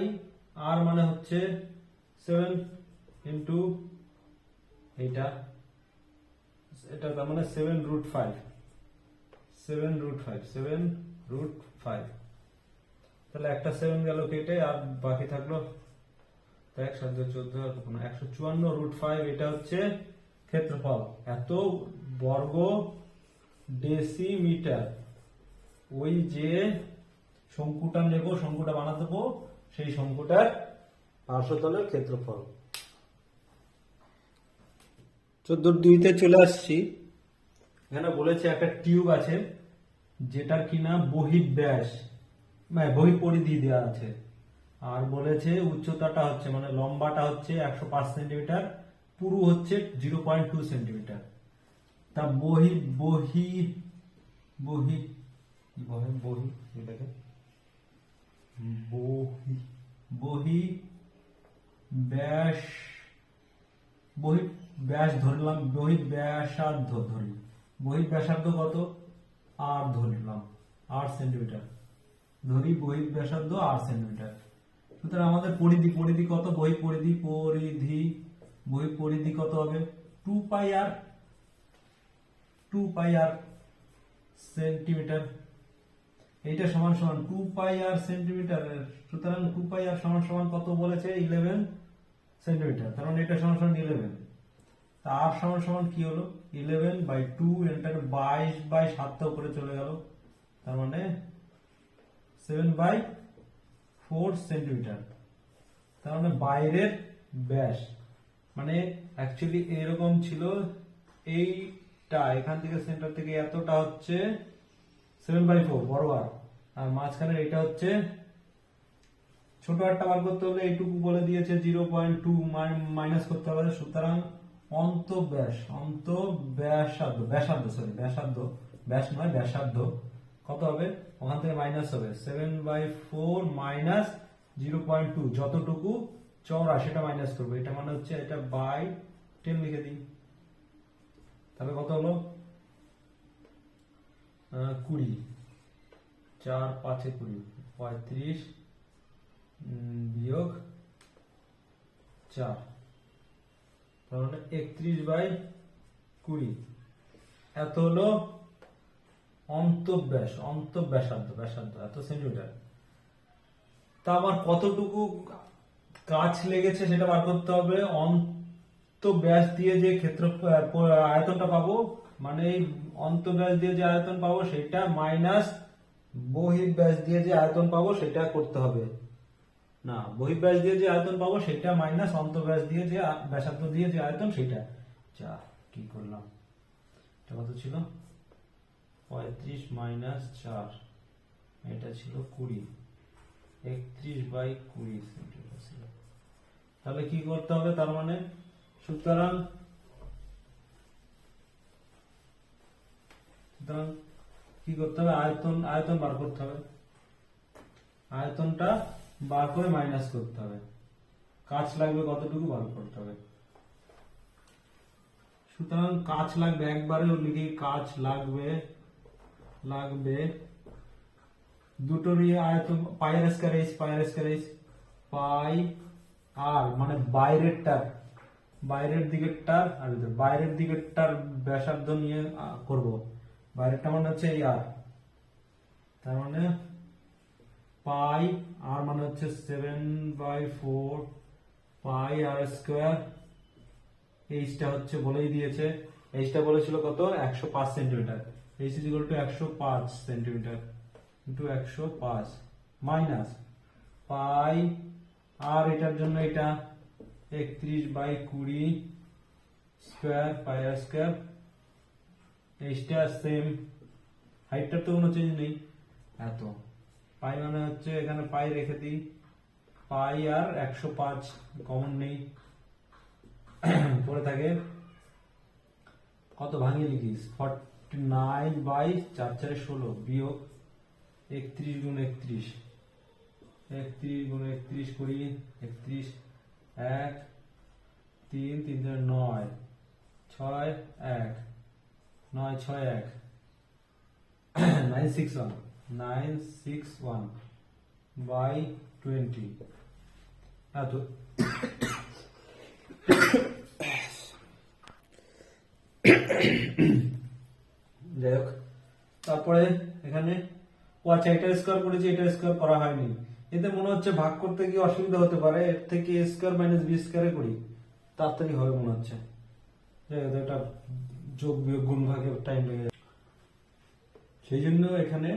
আর মানে হচ্ছে 7 ইন্টু এটা তার মানে 7√5 7√5। তাহলে একটা 7 গেল কেটে আর বাকি থাকলো 1 7 14 154√5। এটা হচ্ছে ক্ষেত্রফল, এত বর্গ ডেসিমিটার। ওই যে শঙ্কুটা নেব, শঙ্কুটা বানাতে দেবো, সেই শঙ্কুটার 500 তলের ক্ষেত্রফল। 14-2-তে চলে আসছি। এখানে বলেছে একটা টিউব আছে যেটার কিনা বহির্ব্যাস বহির পরিধি দেওয়া আছে, আর বলেছে উচ্চতাটা হচ্ছে মানে লম্বাটা হচ্ছে 105 সেন্টিমিটার, পুরু হচ্ছে 0.2 সেন্টিমিটার। তা বহি বহি বহি বহি এটাকে বহি বহি ব্যাস বহি ব্যাস ধরলাম, বহি ব্যাসার্ধ ধরি, বহি ব্যাসার্ধ কত 8 ধরলাম, 8 সেন্টিমিটার ধরি, বহি ব্যাসার্ধ 8 সেন্টিমিটার। সুতরাং আমাদের পরিধি কত, বহি পরিধি কত হবে 2πr সেন্টিমিটার। এইটা সমান সমান 2πr সেন্টিমিটার। সুতরাং 2πr সমান সমান কত বলেছে 11 সেন্টিমিটার। তার মানে এটা সমান সমান 11। তা আর সমান সমান কি হলো 11/2, এটার 22/7 উপরে চলে গেল, তার মানে 7/4 সেন্টিমিটার। তার মানে বাইরের ব্যাস মানে অ্যাকচুয়ালি এরকম ছিল, এইটা এখান থেকে সেন্টার থেকে এতটা হচ্ছে 7/4 বড় আর, আর মাঝখানে এটা হচ্ছে ছোট একটা বার করতে হলে এইটুকু বলে দিয়েছে 0.2 মাইনাস করতে হবে। সুতরাং ব্যাসার্ধ কত হবে, ওখান থেকে মাইনাস হবে 7/4 মাইনাস 0.2, যতটুকু চওড়া সেটা মাইনাস করবো, এটা মানে হচ্ছে এটা বাই 10 লিখে দিই। তাহলে কত হলো 20, 4 5 20 35 বিয়োগ 4, তার মানে 31/20। এত হলো ব্যাসার্ধ এত সেন্টিমিটার। তা আমার কতটুকু কাজ লেগেছে সেটা বার করতে হবে। ব্যাস দিয়ে যে ক্ষেত্র আয়তনটা পাবো, মানে এই ব্যাস দিয়ে যে আয়তন পাবো সেটা মাইনাস বহির্ব্যাস দিয়ে যে আয়তন পাবো সেটা করতে হবে। না, বহির্ব্যাস দিয়ে যে আয়তন পাবো সেটা মাইনাস অন্তর্ব্যাস দিয়ে যে ব্যাসার্ধ দিয়ে যে আয়তন সেটা। যা কি করলাম, এটা কত ছিল 35 মাইনাস 4, এটা ছিল 20, 31/20 সেন্টিমিটার ছিল। তাহলে কি করতে হবে, তার মানে সুতরাং কি করতে হবে, আয়তন বার করতে হবে, আয়তনটা বার করে মাইনাস করতে হবে, কাজ লাগবে কতটুকু বার করতে হবে। সুতরাং কাজ লাগবে, একবারে লিখি কাজ লাগবে দুটোরই আয়তন পাই আর মানে বাইরের দিকেরটার আর বাইরের দিকেরটার ব্যাসার্ধ নিয়ে করব। বাইরেরটা মানে হচ্ছে এই আর, তার মানে পাই আর মানে হচ্ছে 7/4 পাই আর স্কয়ার। এইচটা হচ্ছে বলেই দিয়েছে, এইচটা বলেছিল কত 105 centimetre, H is equal to 105 centimetre into 105 minus pi আর এটার জন্য এটা 31/20 স্কয়ার পাই আর স্কয়ার। এইচটা সেম, হাইটটার তো কোনো চেঞ্জ নেই, এত পাই মানে হচ্ছে এখানে পাই রেখে দিই, পাই আর 105 কমন নেই, পরে থাকে কত ভাঙিয়ে লিখিস 49 বাই 4 4 16 বিয়োগ 31 গুণ 31, 31 গুণ 31 করি 31 1 3 3 9 6 1 9 6 1 961 বাই 20 এত। যাই হোক, তারপরে এখানে আচ্ছা এটা স্কোয়ার করেছি, এটা স্কোয়ার করা হয়নি, এতে মনে হচ্ছে ভাগ করতে গিয়ে অসুবিধা হতে পারে, এর থেকে a স্কোয়ার মাইনাস বি স্কোয়ারে করি, তাড়াতাড়ি হবে মনে হচ্ছে। এটা যোগ বিয়োগ গুণ ভাগে টাইম লেগে যাবে, সেই জন্য এখানে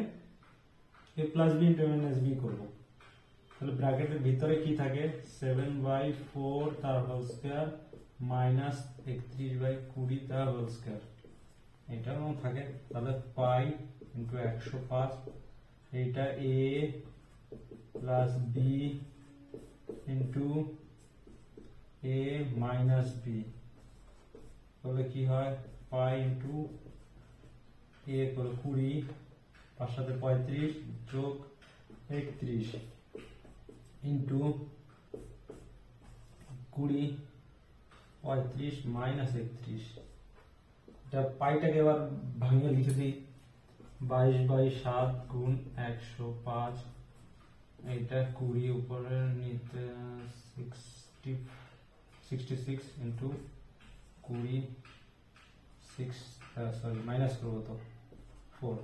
a plus b into minus b করবো। তাহলে ব্র্যাকেটের ভিতরে কি থাকে 7/4 তার হোল স্কয়ার মাইনাস 31/20 তার হোল স্কয়ার, এটাও থাকে। তাহলে পাই ইন্টু 105, এইটা a plus b into a minus b, তাহলে কি হয় পাই ইন্টু a করে 20, 5 7 35 যোগ 31 ইন্টু 20 35 মাইনাস 31। এটা পাইটাকে এবার ভাঙিয়ে লিখে দিই, 22/7 গুণ 105, এটা 20 উপরে নিতে 66 ইন্টু 20 সরি মাইনাস করবো তো 4,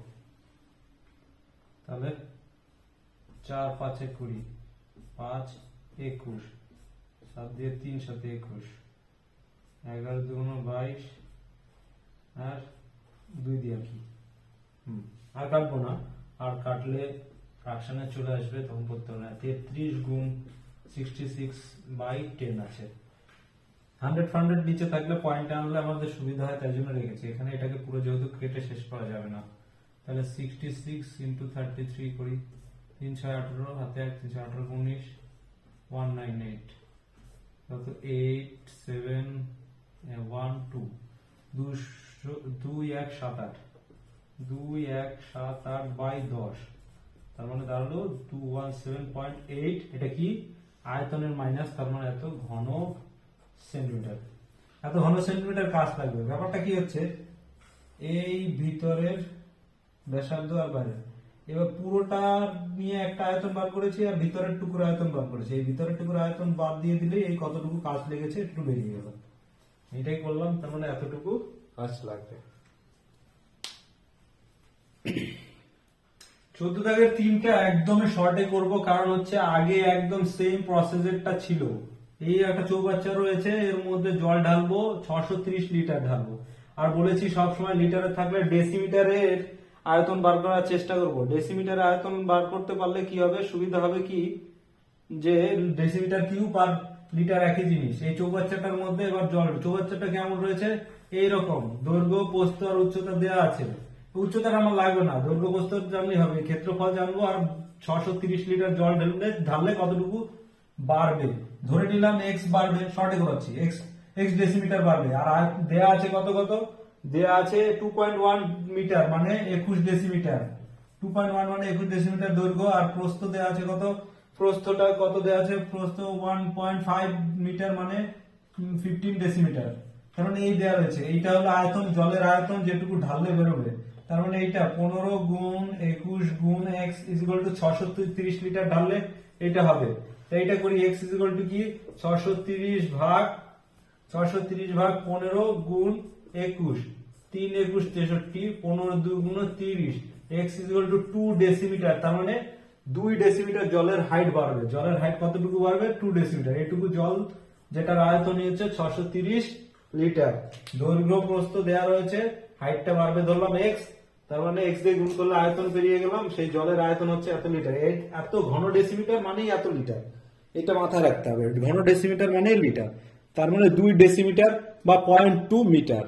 তাহলে 4 5 20 5 21, 7 দিয়ে 3 7 21, 11 2 22 আর 2 দিয়ে কি আর কাটবো না, আর কাটলে ফ্র্যাকশনে চলে আসবে তখন করতে হবে না। 33 গুণ 66/10 আছে। 100 নিচে থাকলে পয়েন্ট আনলে আমাদের সুবিধা হয়, তাই জন্য রেখেছি এখানে। এটাকে পুরো যেহেতু কেটে শেষ করা যাবে না, তাহলে 66 ইন্টু 33 করি, 3 6 18 হাতে 1 3 6 18 19 198, কত 8 7 1 2 2 1 7 8 2 1 7 8 বাই 10, তার মানে দাঁড়ালো 217.8। এটা কি আয়তনের মাইনাস, তার মানে এত ঘন সেন্টিমিটার, এত ঘন সেন্টিমিটার কাজ লাগবে। ব্যাপারটা কি হচ্ছে, এই ভিতরের ব্যাসার্ধ আর বাইরে, এবার পুরোটা নিয়ে একটা আয়তন বার করেছি আর ভিতরের টুকুর আয়তন বার করেছি, এই ভিতরের টুকুর আয়তন বাদ দিয়ে দিলে এই কতটুকু কাজ লেগেছে একটু বেরিয়ে গেল, এটাই করলাম। তার মানে এতটুকু কাজ লাগবে। 14 দাগের 3টা একদমই শর্টে করব, কারণ হচ্ছে আগে একদম সেম প্রসেসরটা ছিল। এই একটা চৌবাচ্চা রয়েছে, এর মধ্যে জল ঢালবো 630 লিটার ঢালবো, আর বলেছি সব সময় লিটারে থাকলে ডেসিমিটারের আয়তন বার করার চেষ্টা করব। ডেসিমিটারের আয়তন বার করতে পারলে কি হবে, সুবিধা হবে কি, যে ডেসিমিটার কিউব আর লিটার একই জিনিস। এই চৌবাচ্চাটার মধ্যে এবার জল, চৌবাচ্চাটা কেমন রয়েছে এইরকম, দৈর্ঘ্য প্রস্থ আর উচ্চতা দেওয়া আছে। উচ্চতাটা আমার লাগবে না, দৈর্ঘ্য প্রস্থ জানলেই হবে, ক্ষেত্রফল জানবো, আর 630 লিটার জল ঢাললে কতটুকু বাড়বে ধরে নিলাম, এক্স বাড়বে, শর্টে করাচ্ছি, এক্স ডেসিমিটার বাড়বে। আর দেয়া আছে কত কত, দেয়া আছে 2.1 মিটার মানে 21 ডেসিমিটার, 2.1 মানে 21 ডেসিমিটার দৈর্ঘ্য, আর প্রস্থ দেয়া আছে কত, প্রস্থটা কত দেয়া আছে, প্রস্থ 1.5 মিটার মানে 15 ডেসিমিটার। তার মানে এই দেয়া রয়েছে, এইটা হলো আয়তন, জলের আয়তন যেটুকু ঢাললে বেরোবে। তার মানে এইটা 15 গুণ 21 গুণ x ইকুয়াল টু 630 লিটার ঢাললে এটা হবে। তো এইটা করি, x ইকুয়াল টু কি 630 ভাগ 15 গুণ 21, 3 21 63, 15 2 গুণ 30, x ইকুয়াল টু 2 ডেসিমিটার। তার মানে 2 ডেসিমিটার জলের হাইট বাড়বে। জলের হাইট কতটুকু বাড়বে, 2 ডেসিমিটার। এইটুকু জল যেটার আয়তন হচ্ছে 630 লিটার, দৈর্ঘ্য প্রস্থ দেয়া রয়েছে, হাইটটা বাড়বে ধরলাম x, তার মানে x দিয়ে গুণ করলে আয়তন পেরিয়ে গেলাম, সেই জলের আয়তন হচ্ছে এত লিটার। এত ঘন ডেসিমিটার মানেই এত লিটার, এটা মাথায় রাখতে হবে, ঘন ডেসিমিটার মানে লিটার। তার মানে 2 ডেসিমিটার বা 0.2 মিটার।